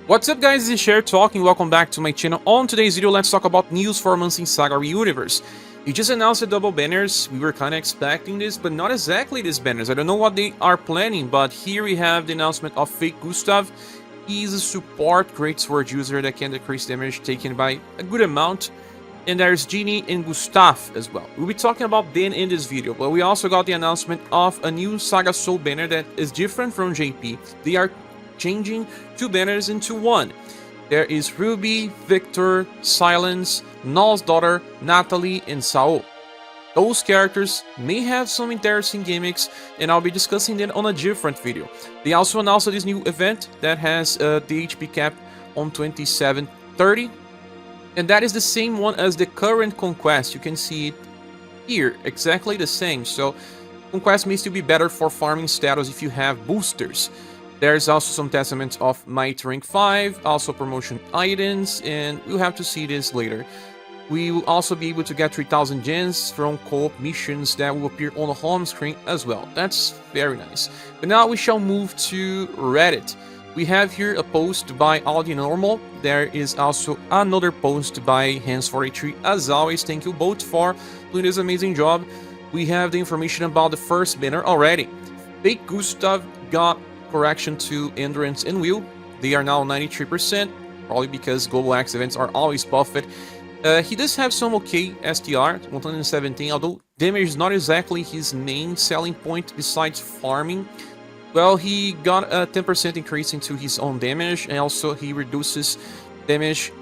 What's up guys, this is Cher talking, welcome back to my channel. On today's video, let's talk about news for months in SaGa Universe. You just announced the double banners, we were kinda expecting this, but not exactly these banners. I don't know what they are planning, but here we have the announcement of fake Gustave. He's a support great sword user that can decrease damage taken by a good amount. And there's Genie and Gustave as well. We'll be talking about them in this video, but we also got the announcement of a new SaGa Soul banner that is different from JP. They are changing two banners into one. There is Ruby, Victor, Silence, Null's daughter, Natalie, and Saul. Those characters may have some interesting gimmicks, and I'll be discussing them on a different video. They also announced this new event that has the HP cap on 2730, and that is the same one as the current Conquest. You can see it here, exactly the same. So Conquest may still be better for farming status if you have boosters. There's also some testaments of Might Rank 5, also promotion items, and we'll have to see this later. We will also be able to get 3000 gens from co-op missions that will appear on the home screen as well. That's very nice. But now we shall move to Reddit. We have here a post by Audi Normal. There is also another post by Hands43. As always, thank you both for doing this amazing job. We have the information about the first banner already. Fake Gustave got correction to endurance and will. They are now 93%, probably because Global X events are always buffed. He does have some okay STR, 117, although damage is not exactly his main selling point besides farming. Well, he got a 10% increase into his own damage, and also he reduces damage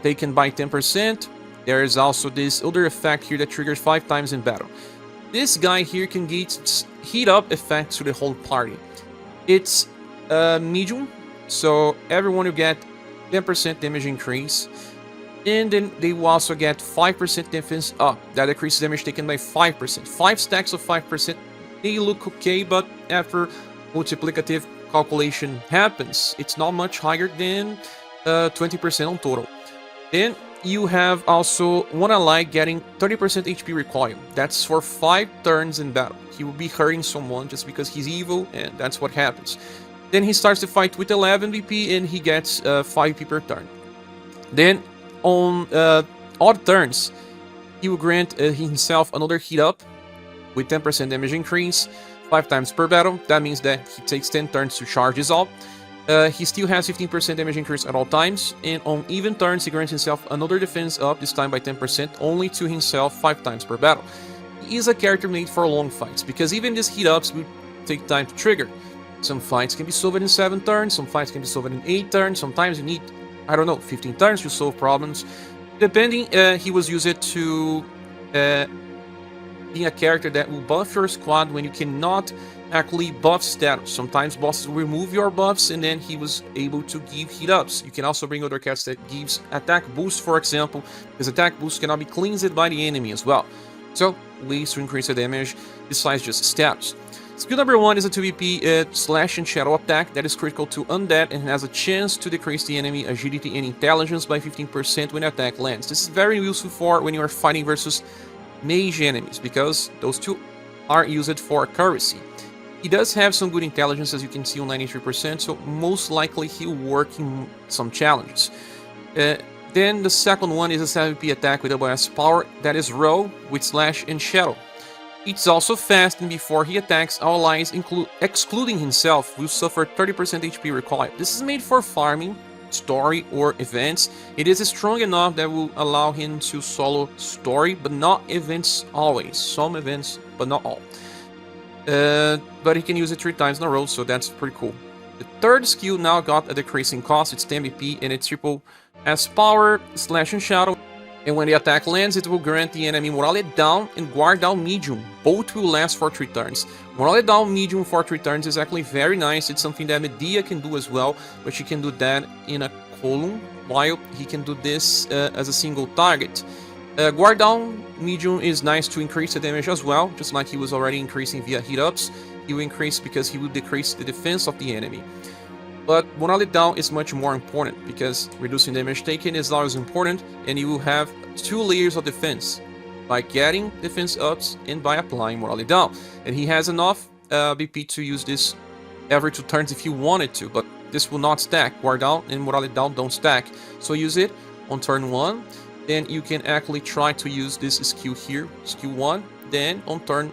taken by 10%. There is also this other effect here that triggers 5 times in battle. This guy here can get heat up effect to the whole party. It's medium, so everyone will get 10% damage increase, and then they will also get 5% defense up. That decreases damage taken by 5%. 5 stacks of 5%, they look okay, but after multiplicative calculation happens, it's not much higher than 20% on total. Then you have also one ally getting 30% HP recoil. That's for 5 turns in battle. He will be hurting someone just because he's evil, and that's what happens. Then he starts to fight with 11 BP, and he gets 5 PP per turn. Then on odd turns, he will grant himself another heat up with 10% damage increase, 5 times per battle. That means that he takes 10 turns to charge his ult. He still has 15% damage increase at all times, and on even turns he grants himself another defense up, this time by 10%, only to himself 5 times per battle. He is a character made for long fights, because even these heat ups will take time to trigger. Some fights can be solved in 7 turns, some fights can be solved in 8 turns, sometimes you need, I don't know, 15 turns to solve problems. Depending, he was used to being a character that will buff your squad when you cannot actually buff status. Sometimes bosses will remove your buffs, and then he was able to give heat ups. You can also bring other cats that gives attack boost, for example, because attack boost cannot be cleansed by the enemy as well. So ways to increase the damage besides just status. Skill number 1 is a 2BP slash and shadow attack that is critical to undead and has a chance to decrease the enemy agility and intelligence by 15% when attack lands. This is very useful for when you are fighting versus mage enemies, because those two are used for accuracy. He does have some good intelligence, as you can see, on 93%, so most likely he'll work in some challenges. Then the second one is a 7p attack with double S power that is raw with slash and shadow. It's also fast, and before he attacks, all allies, excluding himself, will suffer 30% HP recoil. This is made for farming, story, or events. It is strong enough that will allow him to solo story, but not events always. Some events, but not all. But he can use it 3 times in a row, so that's pretty cool. The third skill now got a decreasing cost. It's 10 BP, and it's triple S power, slash and shadow. And when the attack lands, it will grant the enemy Morale down and Guard down medium. Both will last for 3 turns. Morale down medium for 3 turns is actually very nice. It's something that Medea can do as well, but she can do that in a column, while he can do this as a single target. Guard down medium is nice to increase the damage as well, just like he was already increasing via heat ups. He will increase because he will decrease the defense of the enemy. But Morale down is much more important, because reducing damage taken is always important, and you will have 2 layers of defense by getting defense ups and by applying Morale down. And he has enough BP to use this every 2 turns if you wanted to, but this will not stack. Guard down and morale down don't stack. So use it on turn 1. Then you can actually try to use this skill here, skill 1. Then on turn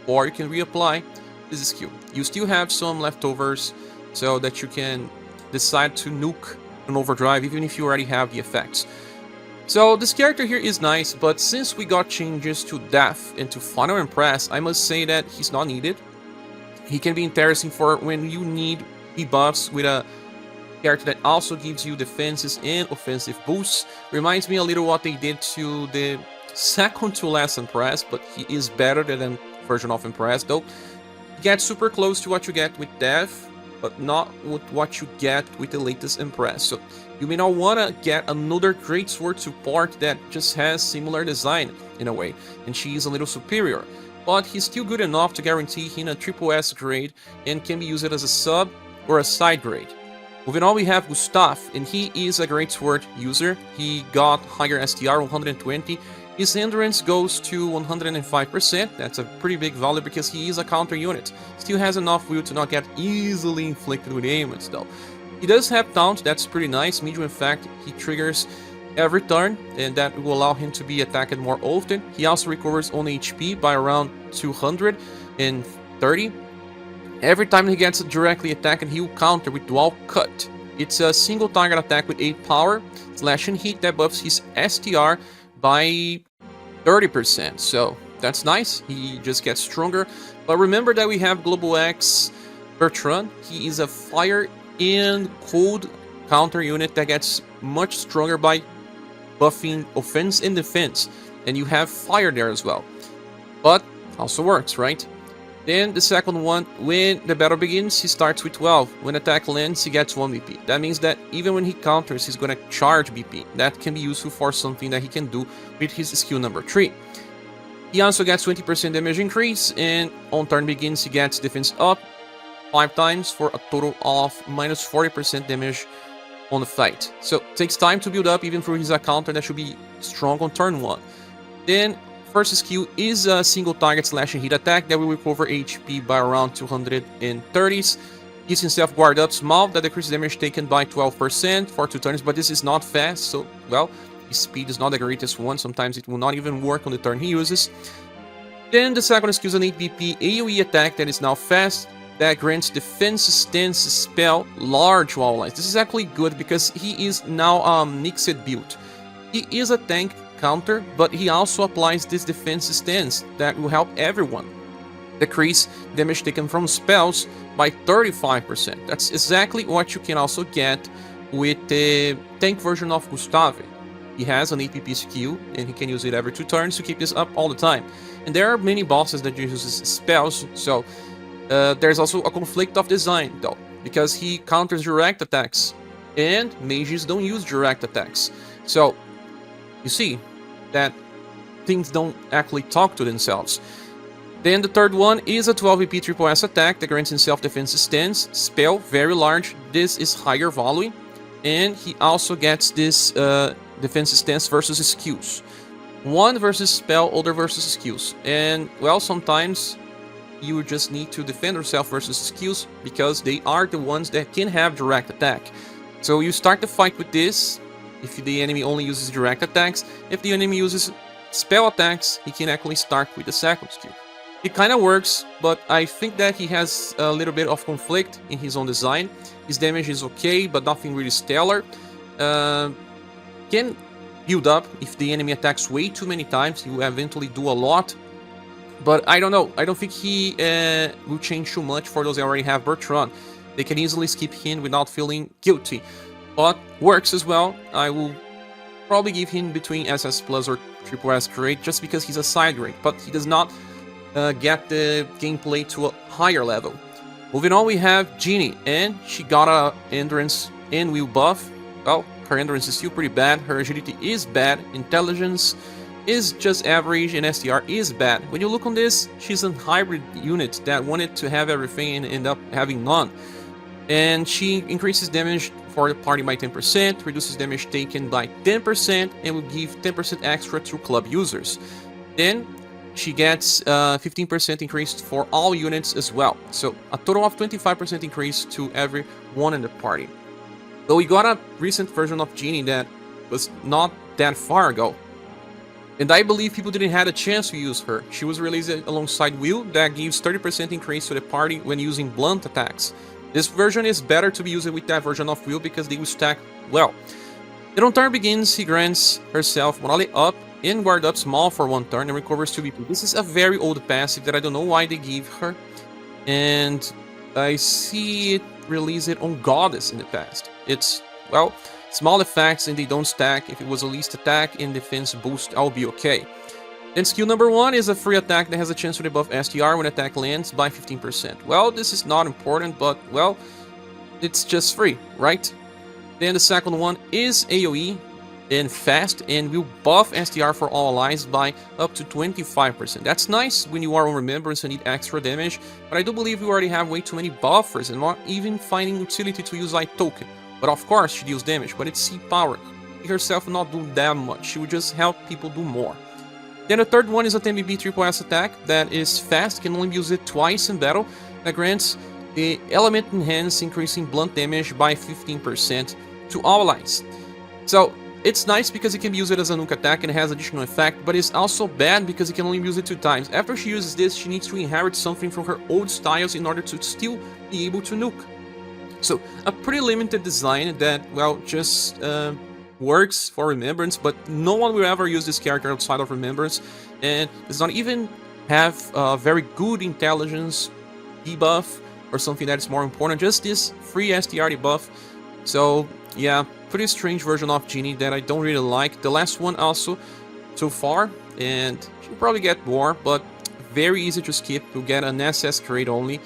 4 you can reapply this skill. You still have some leftovers so that you can decide to nuke an overdrive even if you already have the effects. So this character here is nice, but since we got changes to Death and to Final Impress, I must say that he's not needed. He can be interesting for when you need debuffs with a character that also gives you defenses and offensive boosts. Reminds me a little what they did to the second to last Impress, but he is better than the version of Impress though. He gets super close to what you get with Death, but not with what you get with the latest Impress. So you may not want to get another Greatsword support that just has similar design in a way, and she is a little superior. But he's still good enough to guarantee him a triple S grade and can be used as a sub or a side grade. Moving on, we have Gustave, and he is a Greatsword user. He got higher STR, 120. His endurance goes to 105%. That's a pretty big value because he is a counter unit. Still has enough will to not get easily inflicted with ailments though. He does have taunt, that's pretty nice. Medium effect, he triggers every turn, and that will allow him to be attacked more often. He also recovers on HP by around 230. Every time he gets directly attacked, he will counter with dual cut. It's a single target attack with 8 power, slash and hit that buffs his STR by 30%. So that's nice, he just gets stronger. But remember that we have Global X Bertrand. He is a fire and cold counter unit that gets much stronger by buffing offense and defense, and you have fire there as well, but also works, right? Then the second one, when the battle begins, he starts with 12. When attack lands, he gets 1 BP. That means that even when he counters, he's gonna charge BP. That can be useful for something that he can do with his skill number 3. He also gets 20% damage increase, and on turn begins, he gets defense up 5 times for a total of minus 40% damage on the fight. So it takes time to build up even through his counter that should be strong on turn 1. Then first skill is a single target slash and hit attack that will recover HP by around 230s. Gives himself guard up small that decreases damage taken by 12% for 2 turns, but this is not fast, so well, his speed is not the greatest one. Sometimes it will not even work on the turn he uses. Then the second skill is an 8 BP AoE attack that is now fast, that grants defense stance spell large wall lines. This is actually good because he is now mixed build. He is a tank counter, but he also applies this defense stance that will help everyone. Decrease damage taken from spells by 35%. That's exactly what you can also get with the tank version of Gustave. He has an APP skill, and he can use it every 2 turns to keep this up all the time. And there are many bosses that uses spells, so there's also a conflict of design though, because he counters direct attacks, and mages don't use direct attacks. So you see that things don't actually talk to themselves. Then the third one is a 12 AP triple S attack that grants himself defense stance, spell, very large. This is higher value, and he also gets this defense stance versus skills. One versus spell, other versus skills. And well, sometimes you just need to defend yourself versus skills because they are the ones that can have direct attack. So you start the fight with this if the enemy only uses direct attacks. If the enemy uses spell attacks, he can actually start with the second skill. It kind of works, but I think that he has a little bit of conflict in his own design. His damage is okay, but nothing really stellar. Can build up if the enemy attacks way too many times. He will eventually do a lot. But I don't know. I don't think he will change too much for those that already have Bertrand. They can easily skip him without feeling guilty. But works as well. I will probably give him between SS Plus or Triple S grade just because he's a side grade. But he does not get the gameplay to a higher level. Moving on, we have Jeannie, and she got a endurance and will buff. Well, her endurance is still pretty bad. Her agility is bad. Intelligence is just average, and STR is bad. When you look on this, she's a hybrid unit that wanted to have everything and end up having none. And she increases damage for the party by 10%, reduces damage taken by 10%, and will give 10% extra to club users. Then she gets 15% increase for all units as well. So a total of 25% increase to every one in the party. Though we got a recent version of Genie that was not that far ago. And I believe people didn't have a chance to use her. She was released alongside Will that gives 30% increase to the party when using blunt attacks. This version is better to be used with that version of Will because they will stack well. Then on turn begins, he grants herself Morale up and guard up small for 1 turn and recovers 2 BP. This is a very old passive that I don't know why they give her. And I see it released on Goddess in the past. It's, well, small effects and they don't stack. If it was a least attack and defense boost, I'll be okay. Then skill number 1 is a free attack that has a chance to debuff STR when attack lands by 15%. Well, this is not important, but, well, it's just free, right? Then the second one is AoE and fast and will buff STR for all allies by up to 25%. That's nice when you are on Remembrance and need extra damage, but I do believe we already have way too many buffers and not even finding utility to use Light Token. But of course she deals damage, but it's C power. She herself will not do that much, she will just help people do more. Then the third one is a 10BB triple S attack that is fast, can only be used twice in battle, that grants the element enhance, increasing blunt damage by 15% to all allies. So it's nice because it can be used as a nuke attack and it has additional effect, but it's also bad because you can only use it 2 times. After she uses this, she needs to inherit something from her old styles in order to still be able to nuke. So a pretty limited design that, well, just works for Remembrance, but no one will ever use this character outside of Remembrance, and does not even have a very good intelligence debuff or something that is more important, just this free STR debuff. So yeah, pretty strange version of Genie that I don't really like. The last one also so far, and she'll probably get more, but very easy to skip. You'll get an SS crate only,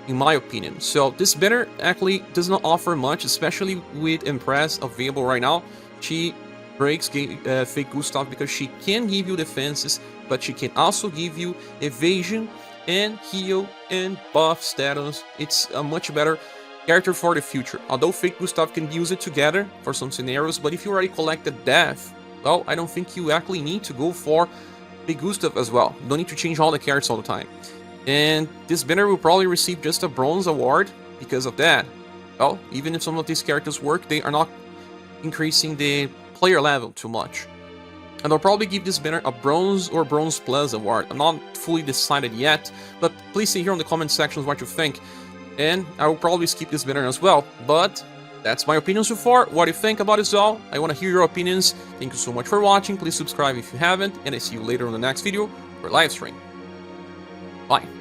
in my opinion. So this banner actually does not offer much, especially with Impress available right now. She breaks fake Gustave because she can give you defenses, but she can also give you evasion and heal and buff status. It's a much better character for the future. Although fake Gustave can use it together for some scenarios, but if you already collected death, well, I don't think you actually need to go for fake Gustave as well. You don't need to change all the characters all the time. And this banner will probably receive just a bronze award because of that. Well, even if some of these characters work, they are not increasing the player level too much. And I'll probably give this banner a bronze or bronze plus award. I'm not fully decided yet, but please say here in the comment sections what you think. And I will probably skip this banner as well, but that's my opinion so far. What do you think about this all? I want to hear your opinions. Thank you so much for watching. Please subscribe if you haven't, and I see you later on the next video or live stream. Bye.